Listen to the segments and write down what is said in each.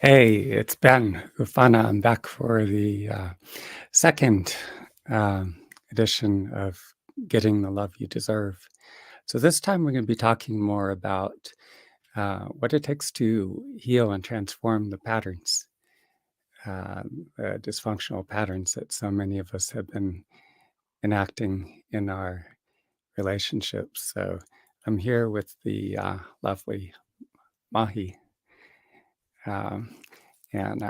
Hey, it's Ben Ufana. I'm back for the second edition of Getting the Love You Deserve. So, this time we're going to be talking more about what it takes to heal and transform the patterns, dysfunctional patterns that so many of us have been enacting in our relationships. So, I'm here with the lovely Mahi. Um, and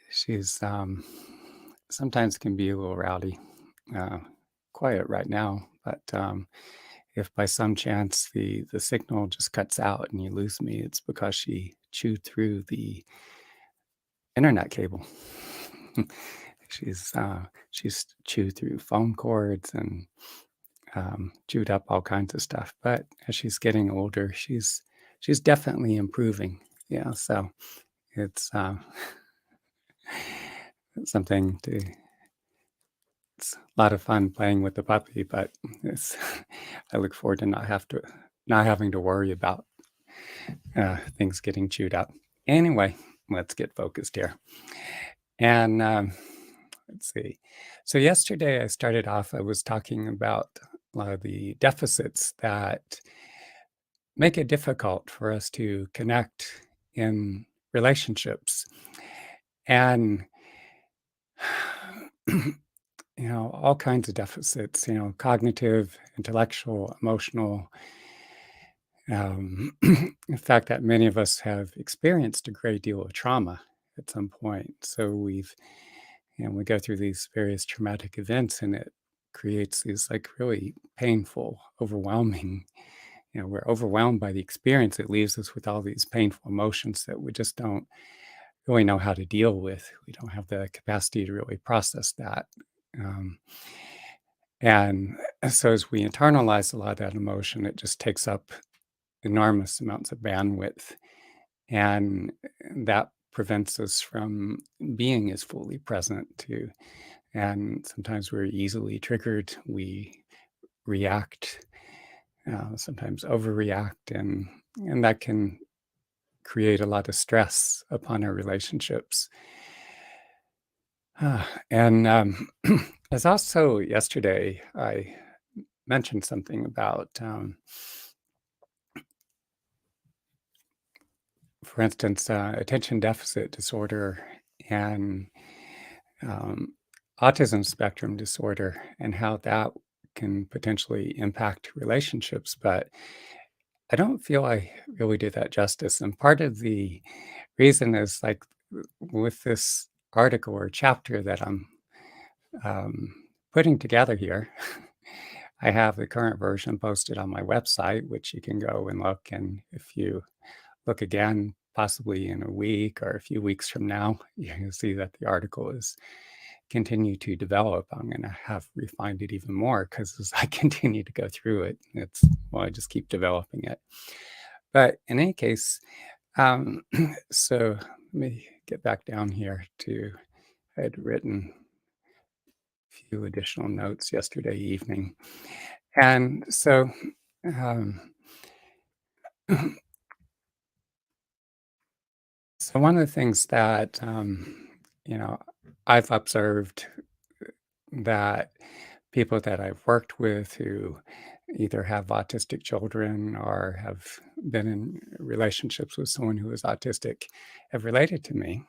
she's sometimes can be a little rowdy, uh, quiet right now, but if by some chance the signal just cuts out and you lose me, it's because she chewed through the internet cable. She's chewed through phone cords and chewed up all kinds of stuff. But as she's getting older, she's definitely improving. Yeah, so it's something to it's a lot of fun playing with the puppy, but it's I look forward to not having to worry about things getting chewed up. Anyway, let's get focused here. And let's see. So yesterday I started off. I was talking about a lot of the deficits that make it difficult for us to connect in relationships, and all kinds of deficits, cognitive, intellectual, emotional. In fact, that many of us have experienced a great deal of trauma at some point. So we go through these various traumatic events and it creates these like really painful, overwhelming, we're overwhelmed by the experience. It leaves us with all these painful emotions that we just don't really know how to deal with. We don't have the capacity to really process that. Um, and so as we internalize a lot of that emotion, it just takes up enormous amounts of bandwidth. And that prevents us from being as fully present to. And sometimes we're easily triggered. We react, sometimes overreact, and that can create a lot of stress upon our relationships. And as also yesterday, I mentioned something about, for instance, attention deficit disorder and um, autism spectrum disorder, and how that can potentially impact relationships. But I don't feel I really did that justice. And part of the reason is like with this article or chapter that I'm um, putting together here. I have the current version posted on my website, which you can go and look. And if you look again, possibly in a week or a few weeks from now, you can see that the article is continue to develop. I'm going to have refined it even more because as I continue to go through it, I just keep developing it. But in any case, so let me get back down here I had written a few additional notes yesterday evening. And so, um, so one of the things that, you know, I've observed that people that I've worked with who either have autistic children or have been in relationships with someone who is autistic have related to me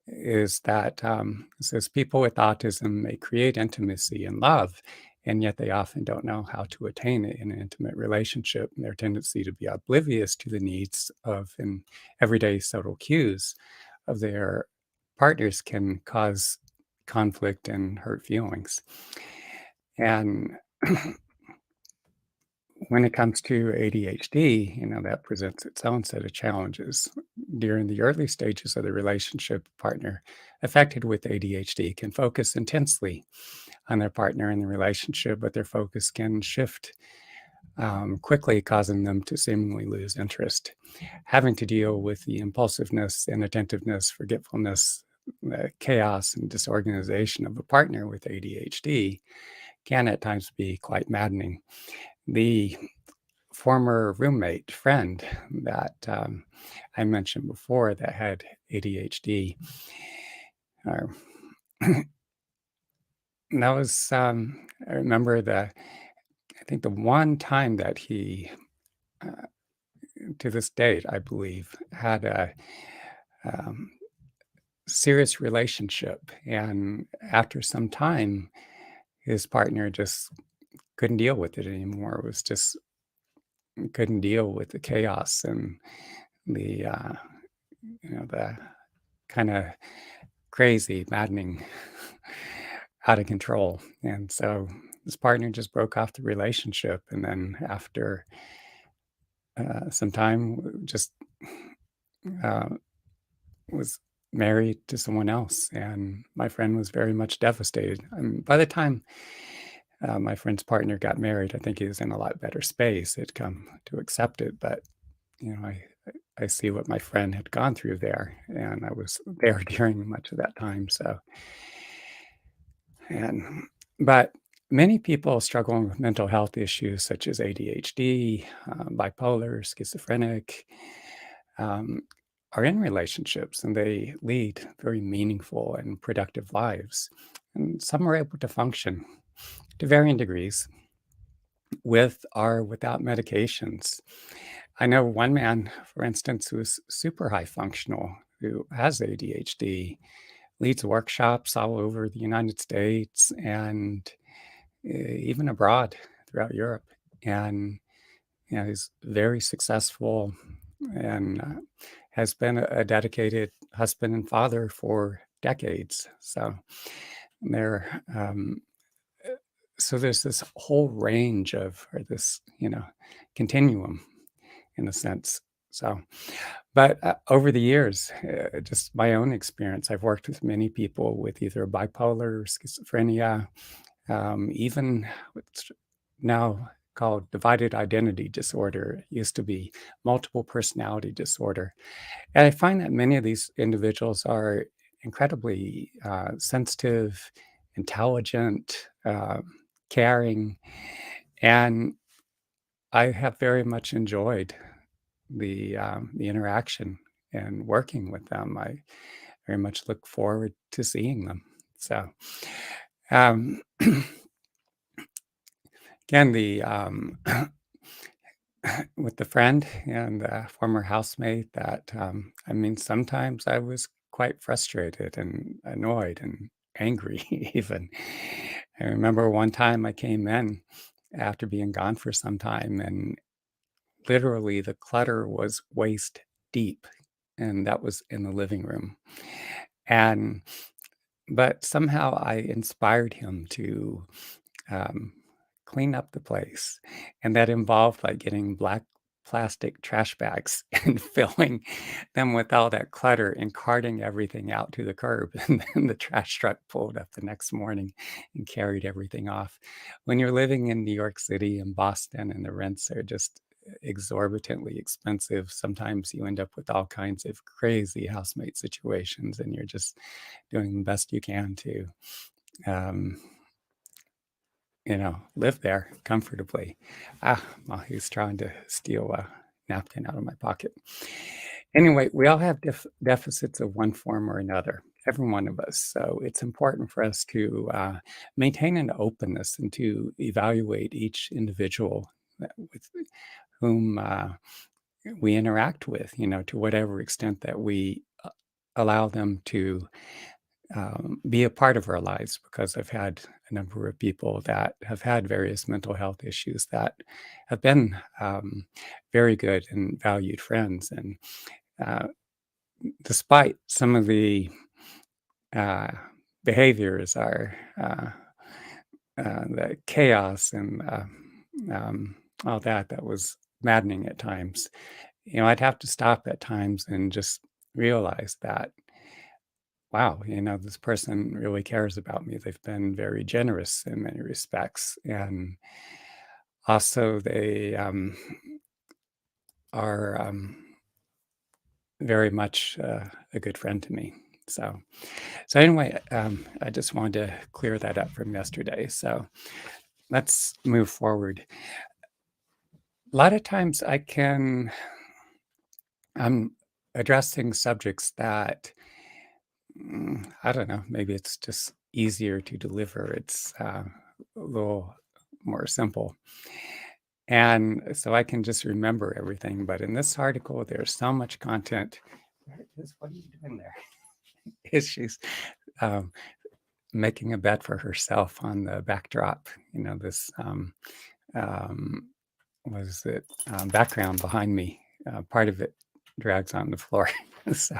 is that it says people with autism may create intimacy and love, and yet they often don't know how to attain it in an intimate relationship. And their tendency to be oblivious to the needs of and everyday subtle cues of their partners can cause conflict and hurt feelings. And when it comes to ADHD, that presents its own set of challenges. During the early stages of the relationship, a partner affected with ADHD can focus intensely on their partner in the relationship, but their focus can shift quickly, causing them to seemingly lose interest. Having to deal with the impulsiveness, inattentiveness, forgetfulness, the chaos, and disorganization of a partner with ADHD can at times be quite maddening. The former roommate friend that I mentioned before that had ADHD. Uh, and that was, I remember I think the one time that he, uh, to this date, I believe, had a um, serious relationship. And after some time, his partner just couldn't deal with it anymore. It was just couldn't deal with the chaos and the, the kind of crazy, maddening, out of control. And so his partner just broke off the relationship. And then after some time, just uh, was married to someone else. And my friend was very much devastated. And by the time my friend's partner got married, I think he was in a lot better space. He'd come to accept it. But, I see what my friend had gone through there. And I was there during much of that time. So, And but many people struggling with mental health issues such as ADHD, bipolar, schizophrenic, um, are in relationships and they lead very meaningful and productive lives. And some are able to function to varying degrees with or without medications. I know one man, for instance, who's super high functional, who has ADHD, leads workshops all over the United States and even abroad throughout Europe. And he's very successful and has been a dedicated husband and father for decades. There, um, so there's this whole range of, or this, continuum in a sense. So, but over the years, just my own experience, I've worked with many people with either bipolar, schizophrenia, even what's now called divided identity disorder. It used to be multiple personality disorder. And I find that many of these individuals are incredibly sensitive, intelligent, caring, and I have very much enjoyed the interaction and working with them. I very much look forward to seeing them. So, um, again, the with the friend and the former housemate that I mean, sometimes I was quite frustrated and annoyed and angry, even. I remember one time I came in after being gone for some time, and literally the clutter was waist deep, and that was in the living room. And but somehow I inspired him to um, clean up the place, and that involved, like, getting black plastic trash bags and filling them with all that clutter and carting everything out to the curb, and then the trash truck pulled up the next morning and carried everything off. When you're living in New York City and Boston and the rents are just exorbitantly expensive, sometimes you end up with all kinds of crazy housemate situations, and you're just doing the best you can to, um live there comfortably. Well, he's trying to steal a napkin out of my pocket. Anyway, we all have deficits of one form or another, every one of us. So it's important for us to maintain an openness and to evaluate each individual with whom we interact with, to whatever extent that we allow them to be a part of our lives, because I've had a number of people that have had various mental health issues that have been very good and valued friends. And uh, despite some of the uh, behaviors, the chaos and all that was maddening at times. I'd have to stop at times and just realize that wow, this person really cares about me. They've been very generous in many respects. And also, they are very much a good friend to me. So, so anyway, I just wanted to clear that up from yesterday. So let's move forward. A lot of times I'm addressing subjects that, I don't know, maybe it's just easier to deliver. It's a little more simple. And so I can just remember everything. But in this article, there's so much content. There it is. What are you doing there? Is she's um, making a bed for herself on the backdrop? This um, was it background behind me. Part of it drags on the floor. So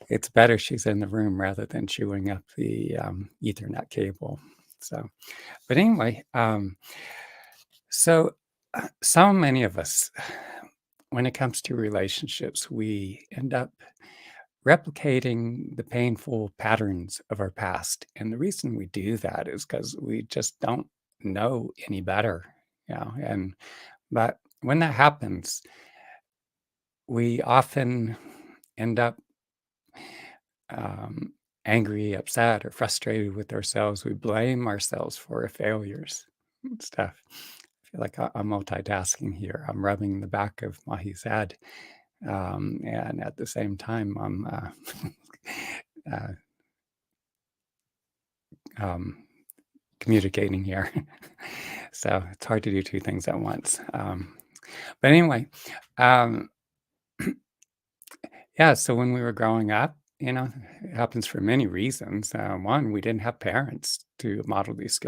it's better she's in the room rather than chewing up the Ethernet cable. So, but anyway, so so many of us, when it comes to relationships, we end up replicating the painful patterns of our past. And the reason we do that is because we just don't know any better. And but when that happens, we often end up um, angry, upset, or frustrated with ourselves. We blame ourselves for our failures and stuff. I feel like I'm multitasking here. I'm rubbing the back of Mahi's head, and at the same time, I'm uh, um, communicating here. So it's hard to do two things at once. But anyway, um, yeah, so when we were growing up, it happens for many reasons. One, we didn't have parents to model these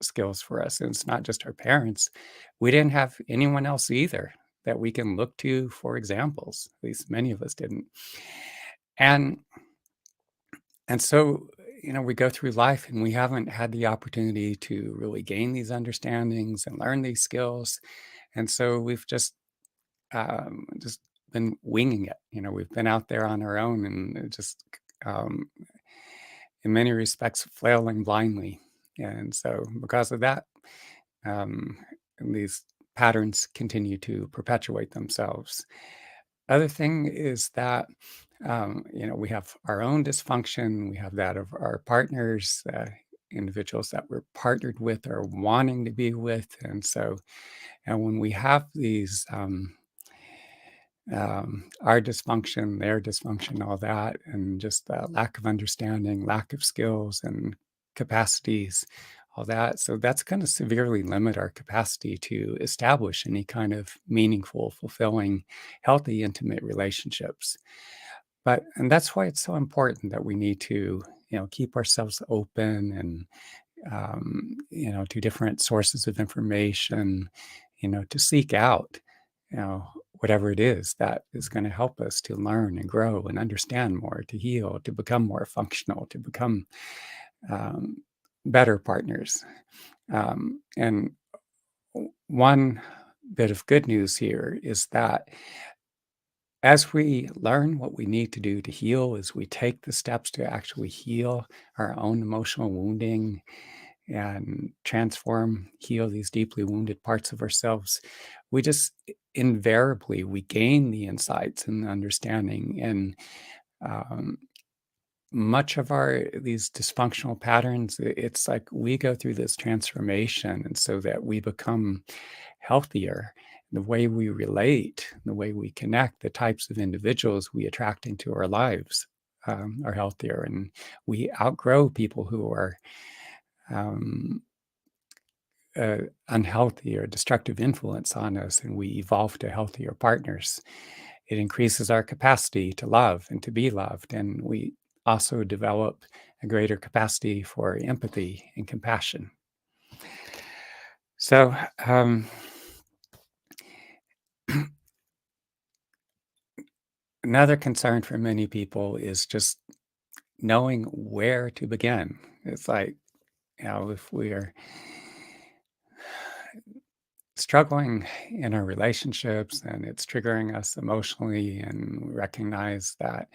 skills for us. And it's not just our parents. We didn't have anyone else either that we can look to for examples. At least many of us didn't. And and so, we go through life and we haven't had the opportunity to really gain these understandings and learn these skills. And so we've just been winging it. We've been out there on our own and just, um, in many respects, flailing blindly. And so, because of that, um, these patterns continue to perpetuate themselves. Other thing is that, we have our own dysfunction, we have that of our partners, individuals that we're partnered with or wanting to be with. And when we have these, our dysfunction, their dysfunction, all that, and just lack of understanding, lack of skills and capacities, all that. So that's going to severely limit our capacity to establish any kind of meaningful, fulfilling, healthy, intimate relationships. And that's why it's so important that we need to, keep ourselves open and to different sources of information, to seek out, whatever it is that is going to help us to learn and grow and understand more, to heal, to become more functional, to become um, better partners. And one bit of good news here is that as we learn what we need to do to heal, as we take the steps to actually heal our own emotional wounding and heal these deeply wounded parts of ourselves, we just invariably we gain the insights and the understanding. And um, much of our these dysfunctional patterns, it's like we go through this transformation, and so that we become healthier. The way we relate, the way we connect, the types of individuals we attract into our lives are healthier, and we outgrow people who are um, unhealthy or destructive influence on us, and we evolve to healthier partners. It increases our capacity to love and to be loved, and we also develop a greater capacity for empathy and compassion. So, another concern for many people is just knowing where to begin. It's like, if we're struggling in our relationships and it's triggering us emotionally, and we recognize that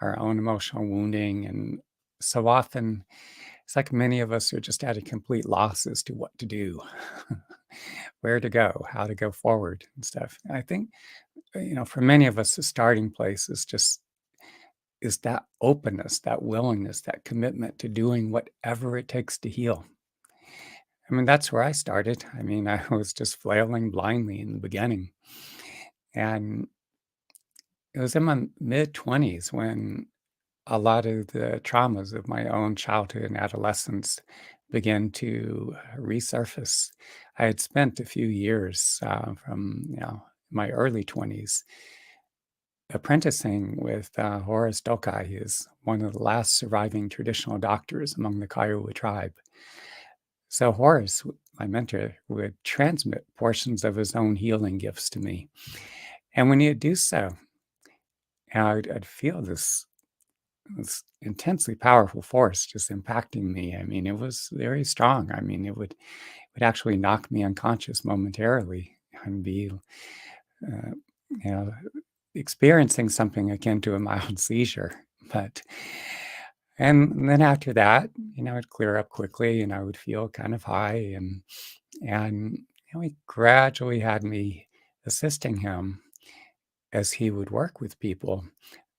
our own emotional wounding, and so often it's like many of us are just at a complete loss as to what to do, where to go, how to go forward and stuff. And I think, for many of us, the starting place is that openness, that willingness, that commitment to doing whatever it takes to heal. I mean, that's where I started. I mean, I was just flailing blindly in the beginning. And it was in my mid-20s when a lot of the traumas of my own childhood and adolescence began to resurface. I had spent a few years from my early 20s apprenticing with Horace Dokai. He is one of the last surviving traditional doctors among the Kiowa tribe. So Horace, my mentor, would transmit portions of his own healing gifts to me. And when he would do so, I'd feel this intensely powerful force just impacting me. I mean, it was very strong. I mean, it would actually knock me unconscious momentarily and be, uh, you know, experiencing something akin to a mild seizure. But and then after that, it'd clear up quickly, and I would feel kind of high, and he gradually had me assisting him as he would work with people.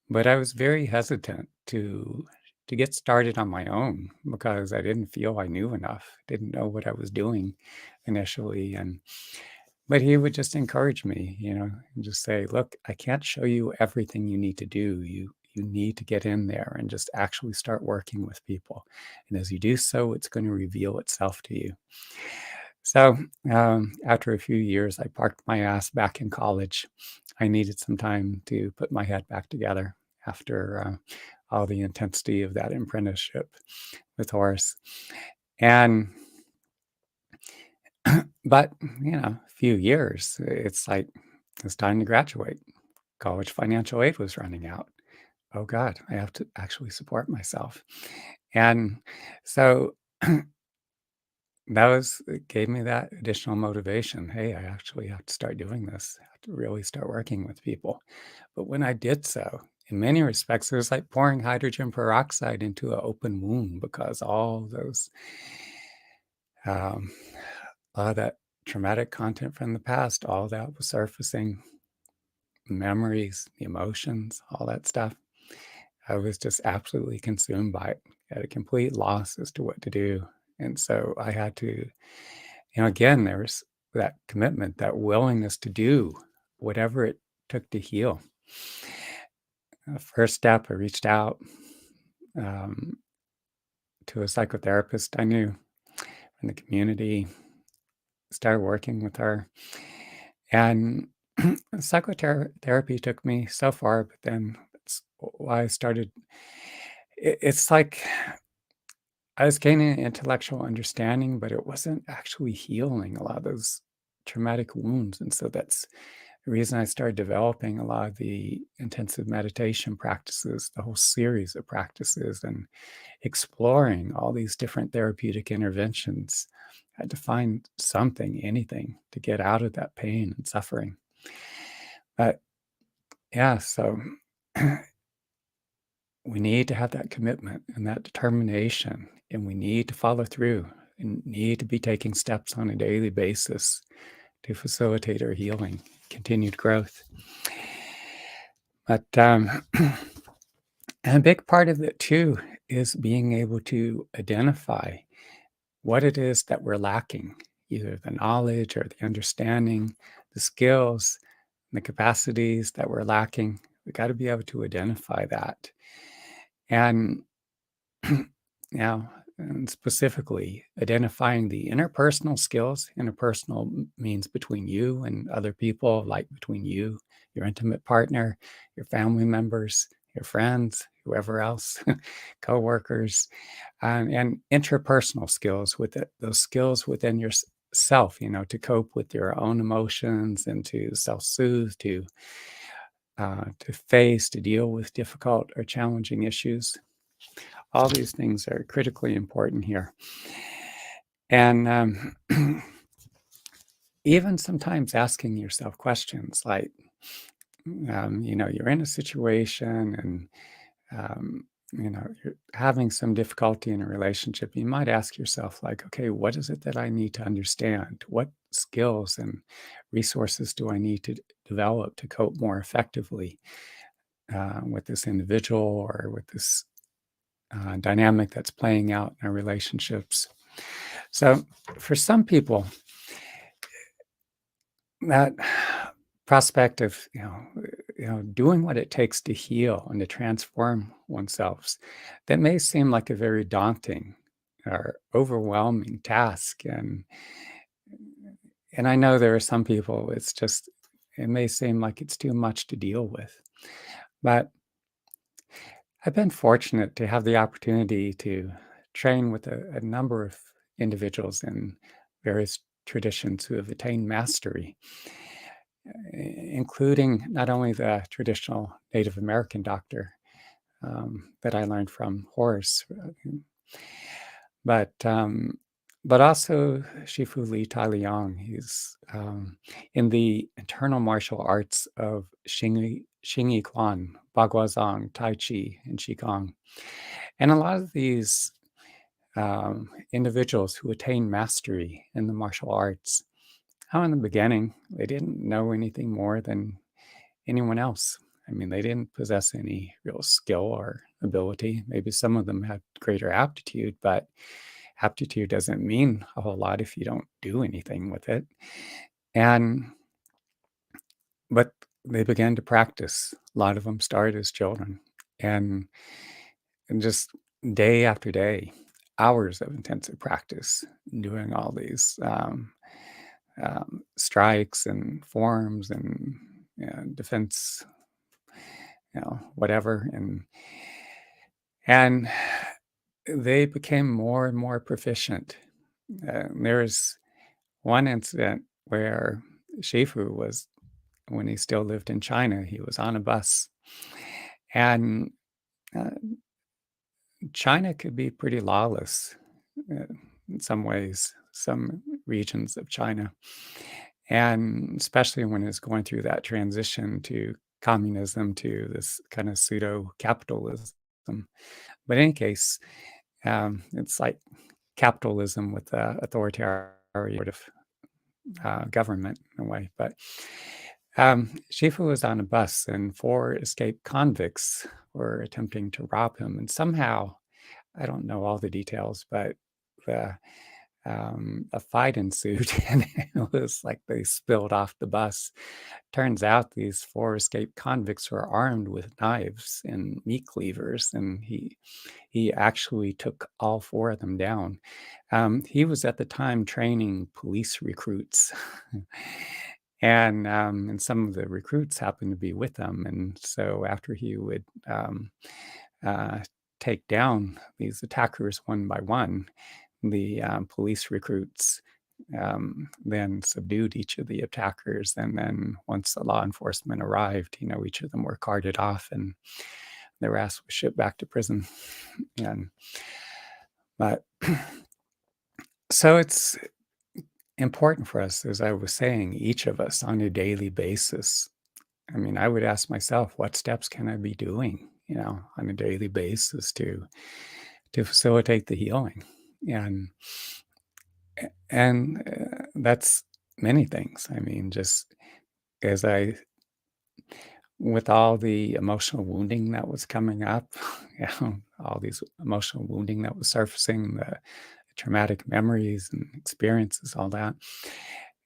But I was very hesitant to get started on my own because I didn't feel I knew enough, didn't know what I was doing initially, and but he would just encourage me, and just say, "Look, I can't show you everything you need to do. You need to get in there and just actually start working with people. And as you do so, it's going to reveal itself to you." So, after a few years, I parked my ass back in college. I needed some time to put my head back together after all the intensity of that apprenticeship with Horace. And, but, a few years, it's like it's time to graduate. College financial aid was running out. Oh God, I have to actually support myself. And so that was it gave me that additional motivation. Hey, I actually have to start doing this. I have to really start working with people. But when I did so, in many respects, it was like pouring hydrogen peroxide into an open wound because all those, um, all that traumatic content from the past, all that was surfacing, memories, the emotions, all that stuff. I was just absolutely consumed by it, at a complete loss as to what to do. And so I had to, again, there was that commitment, that willingness to do whatever it took to heal. First step, I reached out um, to a psychotherapist I knew in the community, started working with her. And psychotherapy took me so far, but then that's why I started. It's like I was gaining intellectual understanding, but it wasn't actually healing a lot of those traumatic wounds. And so that's the reason I started developing a lot of the intensive meditation practices, the whole series of practices, and exploring all these different therapeutic interventions. I had to find something, anything to get out of that pain and suffering. But yeah, so we need to have that commitment and that determination, and we need to follow through and need to be taking steps on a daily basis to facilitate our healing, continued growth. But and a big part of it too is being able to identify what it is that we're lacking, either the knowledge or the understanding, the skills, the capacities that we're lacking. We got to be able to identify that. And now, and specifically, identifying the interpersonal skills. Interpersonal means between you and other people, like between you, your intimate partner, your family members, your friends, whoever else, coworkers, and interpersonal skills with it, those skills within yourself, to cope with your own emotions and to self-soothe, to face, to deal with difficult or challenging issues. All these things are critically important here. And even sometimes asking yourself questions like, you're in a situation and, you're having some difficulty in a relationship. You might ask yourself, like, okay, what is it that I need to understand? What skills and resources do I need to develop to cope more effectively with this individual or with this dynamic that's playing out in our relationships? So for some people, that prospect of, doing what it takes to heal and to transform oneself, that may seem like a very daunting or overwhelming task. And I know there are some people, it may seem like it's too much to deal with. But I've been fortunate to have the opportunity to train with a number of individuals in various traditions who have attained mastery, including not only the traditional Native American doctor that I learned from Horace, but um, but also Shifu Li Tailiang. He's in the internal martial arts of Xingyi Quan, Baguazhang, Tai Chi, and Qigong. And a lot of these individuals who attain mastery in the martial arts, how in the beginning they didn't know anything more than anyone else. I mean, they didn't possess any real skill or ability. Maybe some of them had greater aptitude, but aptitude doesn't mean a whole lot if you don't do anything with it. And but they began to practice. A lot of them started as children, and, and just day after day, hours of intensive practice, doing all these strikes and forms and defense, whatever, and they became more and more proficient. There's one incident where Shifu was, when he still lived in China, he was on a bus, and uh, China could be pretty lawless uh, in some ways, some regions of China, and especially when it's going through that transition to communism to this kind of pseudo capitalism. But in any case, it's like capitalism with authoritarian sort of government in a way. But Shifu was on a bus, and four escaped convicts were attempting to rob him. And somehow, I don't know all the details, but the a fight ensued, and it was like they spilled off the bus. Turns out these four escaped convicts were armed with knives and meat cleavers, and he actually took all four of them down. He was at the time training police recruits, and some of the recruits happened to be with him. And so after he would uh, take down these attackers one by one, the police recruits then subdued each of the attackers. And then once the law enforcement arrived, each of them were carted off and their ass was shipped back to prison. And but so it's important for us, as I was saying, each of us on a daily basis. I mean, I would ask myself, what steps can I be doing, on a daily basis to facilitate the healing? And that's many things. I mean, just as with all the emotional wounding that was coming up, all these emotional wounding that was surfacing, the traumatic memories and experiences, all that.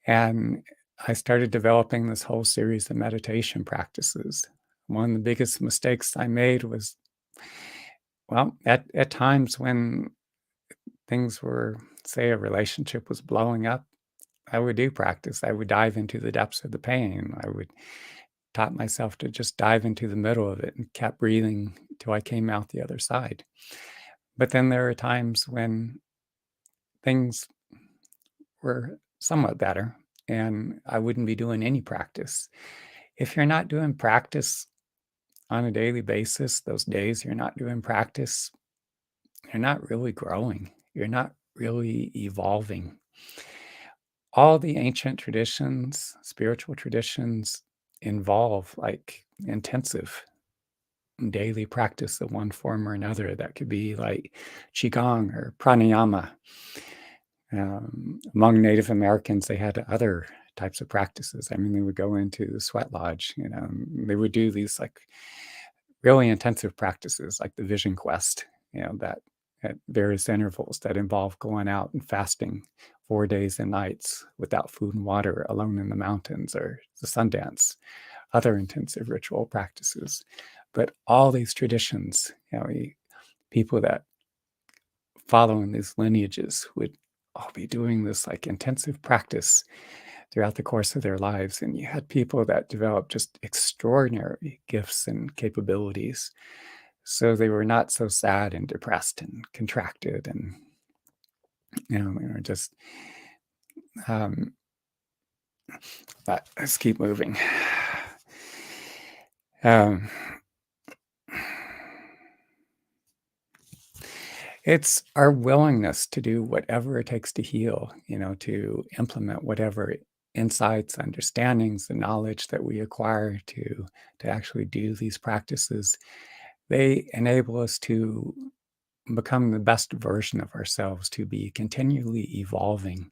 And I started developing this whole series of meditation practices. One of the biggest mistakes I made was, well, at times when things were, say, a relationship was blowing up, I would do practice. I would dive into the depths of the pain. I would taught myself to just dive into the middle of it and kept breathing till I came out the other side. But then there are times when things were somewhat better and I wouldn't be doing any practice. If you're not doing practice on a daily basis, those days you're not doing practice, you're not really growing. You're not really evolving. All the ancient traditions, spiritual traditions, involve like intensive daily practice of one form or another. That could be like qigong or pranayama. Among Native Americans, they had other types of practices. I mean, they would go into the sweat lodge, they would do these like really intensive practices like the vision quest, that at various intervals that involve going out and fasting 4 days and nights without food and water alone in the mountains or the sun dance, other intensive ritual practices. But all these traditions, people that follow in these lineages would all be doing this like intensive practice throughout the course of their lives. And you had people that developed just extraordinary gifts and capabilities. So they were not so sad and depressed and contracted and, they were just, um, but let's keep moving. Um, it's our willingness to do whatever it takes to heal, to implement whatever insights, understandings, and knowledge that we acquire to actually do these practices. They enable us to become the best version of ourselves, to be continually evolving.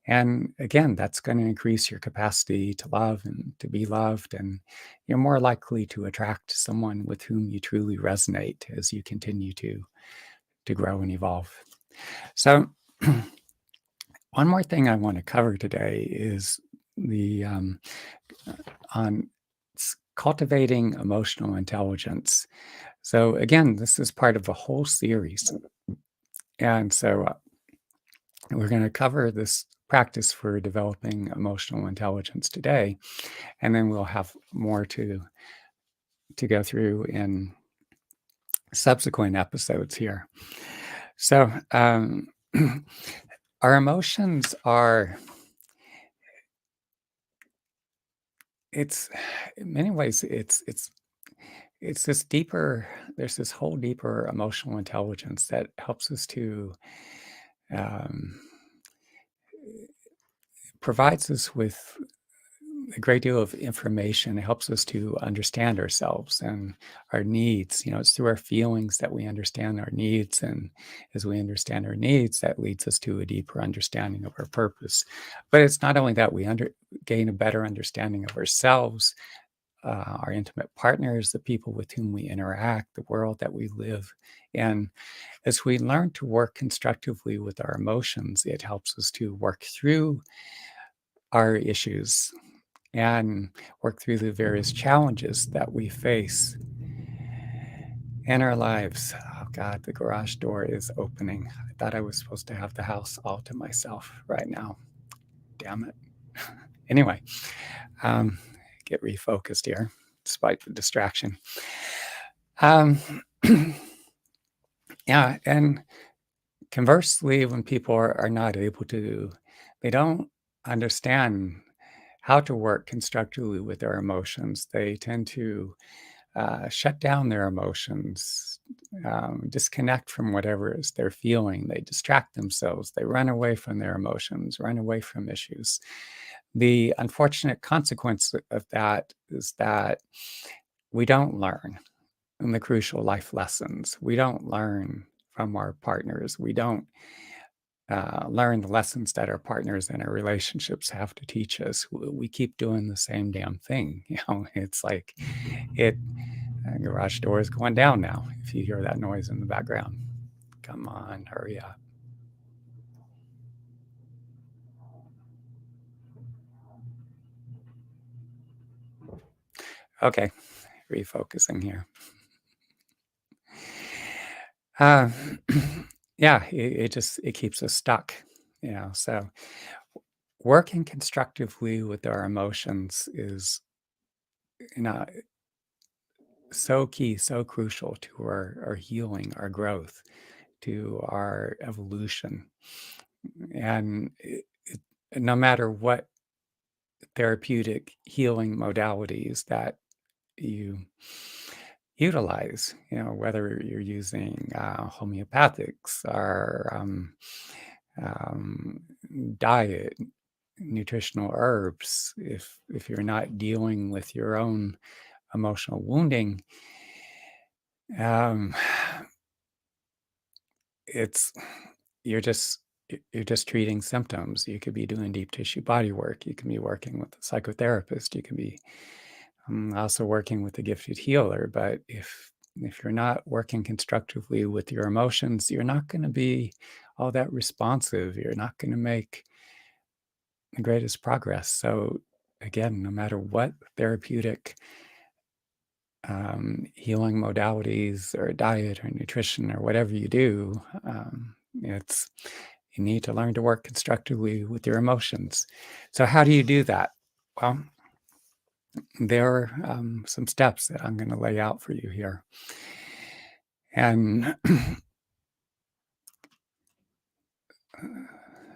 And again, that's going to increase your capacity to love and to be loved. And you're more likely to attract someone with whom you truly resonate as you continue to grow and evolve. So, one more thing I want to cover today is the on cultivating emotional intelligence. So, again, this is part of a whole series, and so we're going to cover this practice for developing emotional intelligence today, and then we'll have more to go through in subsequent episodes here. So, our emotions are, it's in many ways, it's this deeper, there's this whole deeper emotional intelligence that helps us to, um, provides us with a great deal of information. It helps us to understand ourselves and our needs. It's through our feelings that we understand our needs. And as we understand our needs, that leads us to a deeper understanding of our purpose. But it's not only that we gain a better understanding of ourselves, our intimate partners, the people with whom we interact, the world that we live in. As we learn to work constructively with our emotions, it helps us to work through our issues and work through the various challenges that we face in our lives. Oh God, the garage door is opening. I thought I was supposed to have the house all to myself right now. Damn it. Anyway, um, get refocused here despite the distraction. Um, yeah, and conversely, when people are not able to, they don't understand how to work constructively with their emotions. They tend to shut down their emotions, disconnect from whatever it is they're feeling. They distract themselves. They run away from their emotions, run away from issues. The unfortunate consequence of that is that we don't learn the crucial life lessons. We don't learn from our partners. We don't learn the lessons that our partners and our relationships have to teach us. We keep doing the same damn thing. It's like it. Garage door is going down now. If you hear that noise in the background, come on, hurry up. Okay, refocusing here. Uh, yeah, it keeps us stuck. So working constructively with our emotions is, you know so key, so crucial to our healing, our growth, to our evolution. And no matter what therapeutic healing modalities that you utilize, whether you're using homeopathics or um, diet, nutritional herbs, if you're not dealing with your own emotional wounding, um, it's you're just you're just treating symptoms. You could be doing deep tissue body work. You can be working with a psychotherapist. You can be also working with a gifted healer. But if If you're not working constructively with your emotions, you're not going to be all that responsive. You're not going to make the greatest progress. So, again, no matter what therapeutic healing modalities or diet or nutrition or whatever you do, it's you need to learn to work constructively with your emotions. So, how do you do that? Well, there are some steps that I'm going to lay out for you here. And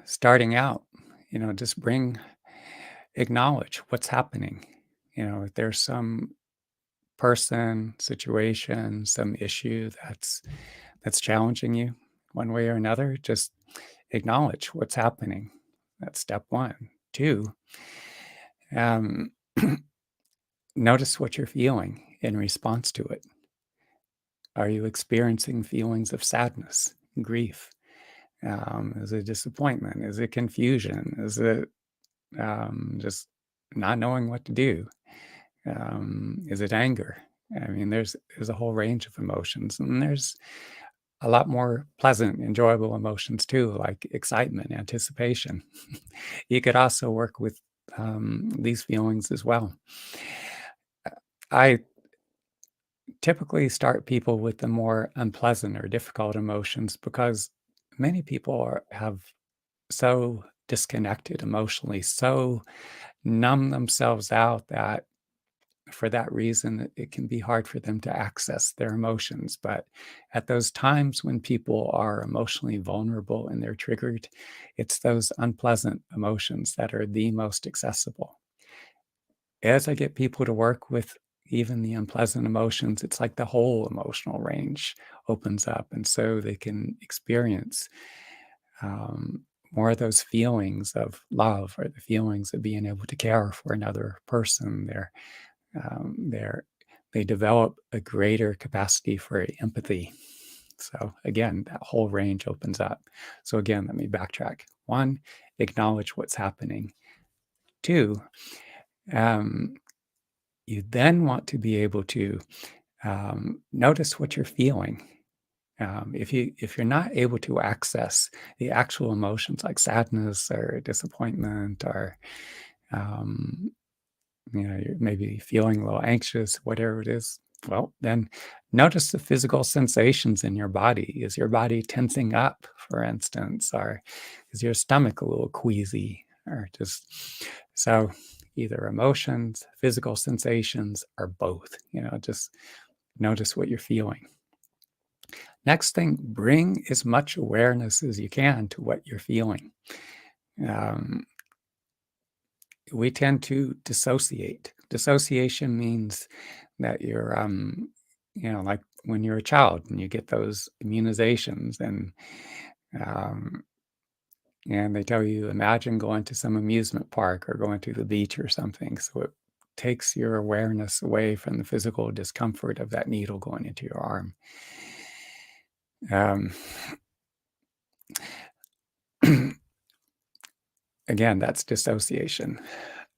starting out, just acknowledge what's happening. If there's some person, situation, some issue that's challenging you one way or another, just acknowledge what's happening. That's step one. Two, um, notice what you're feeling in response to it. Are you experiencing feelings of sadness, grief? Is it disappointment? Is it confusion? Is it just not knowing what to do? Is it anger? I mean, there's a whole range of emotions, and there's a lot more pleasant, enjoyable emotions too, like excitement, anticipation. You could also work with these feelings as well. I typically start people with the more unpleasant or difficult emotions because many people have so disconnected emotionally, so numb themselves out that for that reason, it can be hard for them to access their emotions. But at those times when people are emotionally vulnerable and they're triggered, it's those unpleasant emotions that are the most accessible. As I get people to work with even the unpleasant emotions, it's like the whole emotional range opens up. And so they can experience more of those feelings of love or the feelings of being able to care for another person. They're they develop a greater capacity for empathy. So again, that whole range opens up. So again, let me backtrack. One, acknowledge what's happening. Two, um, you then want to be able to notice what you're feeling. If you're not able to access the actual emotions like sadness or disappointment or um, you're maybe feeling a little anxious, whatever it is. Well, then notice the physical sensations in your body. Is your body tensing up, for instance, or is your stomach a little queasy, or just so either emotions, physical sensations, or both? Just notice what you're feeling. Next thing, bring as much awareness as you can to what you're feeling. Um, we tend to dissociate. Dissociation means that you're, like when you're a child and you get those immunizations um, and they tell you, imagine going to some amusement park or going to the beach or something. So it takes your awareness away from the physical discomfort of that needle going into your arm. Um, again, that's dissociation.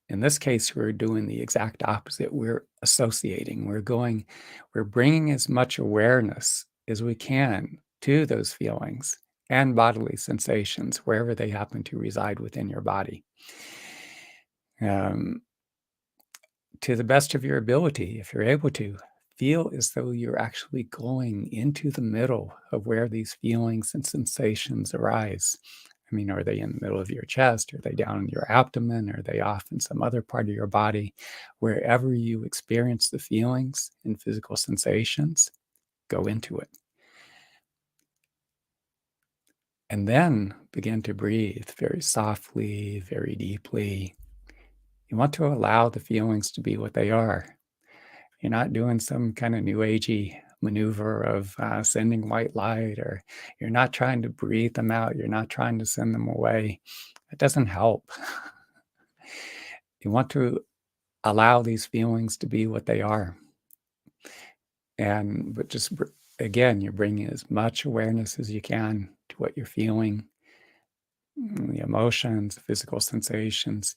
In this case, we're doing the exact opposite. We're associating. We're bringing as much awareness as we can to those feelings and bodily sensations wherever they happen to reside within your body. Um, to the best of your ability, if you're able to, feel as though you're actually going into the middle of where these feelings and sensations arise. I mean, are they in the middle of your chest? Are they down in your abdomen? Are they off in some other part of your body? Wherever you experience the feelings and physical sensations, go into it. And then begin to breathe very softly, very deeply. You want to allow the feelings to be what they are. You're not doing some kind of new agey maneuver of sending white light, or you're not trying to breathe them out. You're not trying to send them away. It doesn't help. You want to allow these feelings to be what they are. But again, you're bringing as much awareness as you can to what you're feeling, the emotions, the physical sensations.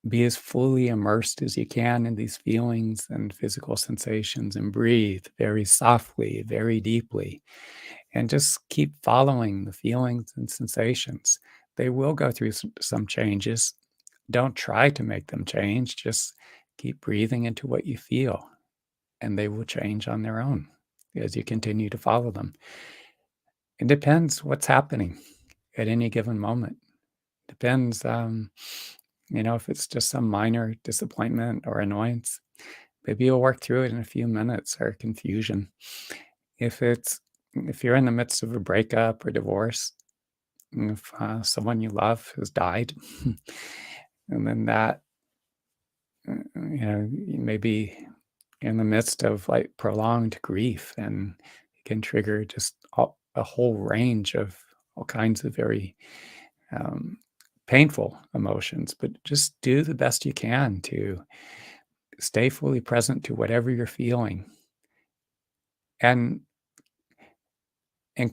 Be as fully immersed as you can in these feelings and physical sensations and breathe very softly, very deeply, and just keep following the feelings and sensations. They will go through some changes. Don't try to make them change. Just keep breathing into what you feel, and they will change on their own as you continue to follow them. It depends what's happening at any given moment. Depends, if it's just some minor disappointment or annoyance, maybe you'll work through it in a few minutes or confusion. If it's if you're in the midst of a breakup or divorce, if someone you love has died, and then that, you may be in the midst of like prolonged grief, and it can trigger just a whole range of all kinds of very um, painful emotions. But just do the best you can to stay fully present to whatever you're feeling, and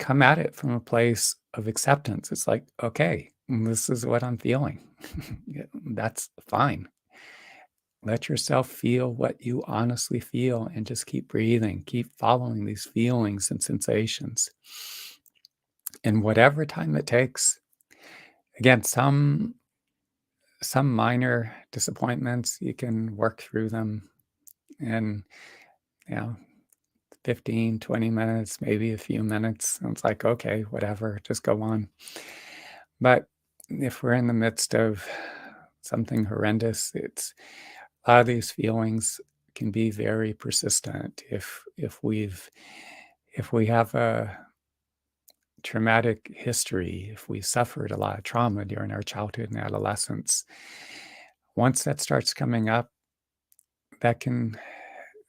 come at it from a place of acceptance. It's like, okay, this is what I'm feeling. Yeah, that's fine. Let yourself feel what you honestly feel and just keep breathing, keep following these feelings and sensations. And whatever time it takes, again, some minor disappointments, you can work through them in, you know, 15, 20 minutes, maybe a few minutes. And it's like, okay, whatever, just go on. But if we're in the midst of something horrendous, it's a lot of these feelings can be very persistent. If we have a traumatic history, if we suffered a lot of trauma during our childhood and adolescence, once that starts coming up, that can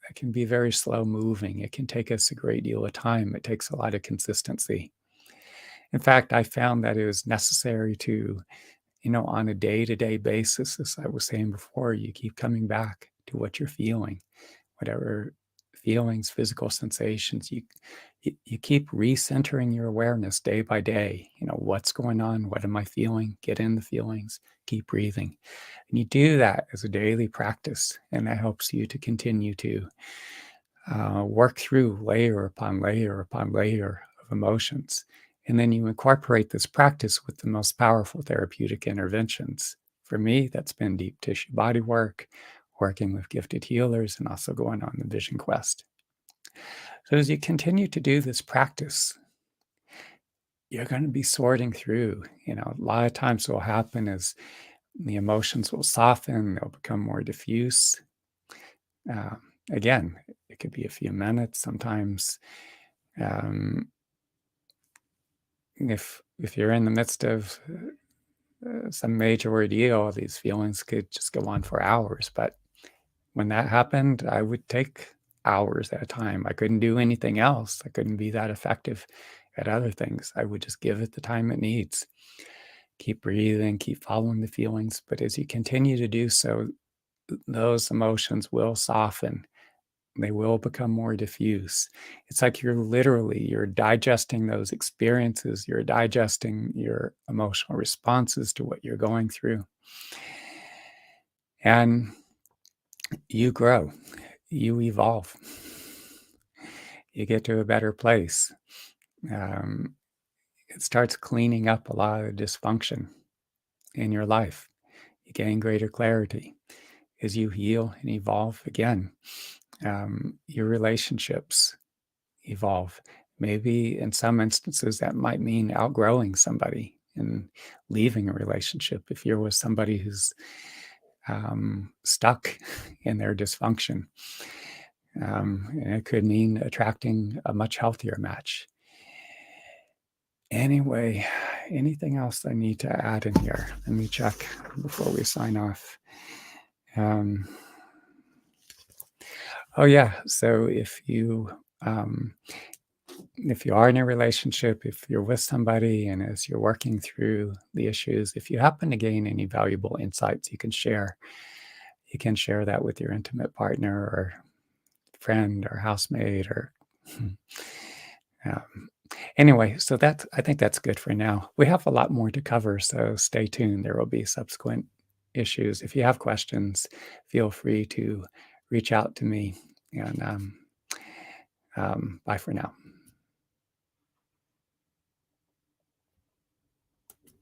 that can be very slow moving. It can take us a great deal of time. It takes a lot of consistency. In fact, I found that it was necessary to, on a day-to-day basis, as I was saying before, you keep coming back to what you're feeling, whatever feelings, physical sensations, you keep recentering your awareness day by day. What's going on? What am I feeling? Get in the feelings, keep breathing. And you do that as a daily practice, and that helps you to continue to work through layer upon layer upon layer of emotions. And then you incorporate this practice with the most powerful therapeutic interventions. For me, that's been deep tissue body work, working with gifted healers, and also going on the vision quest. So as you continue to do this practice, you're going to be sorting through. A lot of times what will happen is the emotions will soften, they'll become more diffuse. Uh, Again, it could be a few minutes. Sometimes, um, if you're in the midst of some major ordeal, these feelings could just go on for hours. But when that happened, I would take hours at a time. I couldn't do anything else. I couldn't be that effective at other things. I would just give it the time it needs. Keep breathing, keep following the feelings. But as you continue to do so, those emotions will soften. They will become more diffuse. It's like you're digesting those experiences, you're digesting your emotional responses to what you're going through. And you grow, you evolve, you get to a better place. Um, it starts cleaning up a lot of dysfunction in your life. You gain greater clarity as you heal and evolve again. Your relationships evolve. Maybe in some instances that might mean outgrowing somebody and leaving a relationship if you're with somebody who's stuck in their dysfunction. And it could mean attracting a much healthier match. Anyway, anything else I need to add in here? Let me check before we sign off. Um, oh yeah, so if you are in a relationship, if you're with somebody, and as you're working through the issues, if you happen to gain any valuable insights you can share that with your intimate partner or friend or housemate or um, anyway, so I think that's good for now. We have a lot more to cover, so stay tuned. There will be subsequent issues. If you have questions, feel free to reach out to me. And bye for now.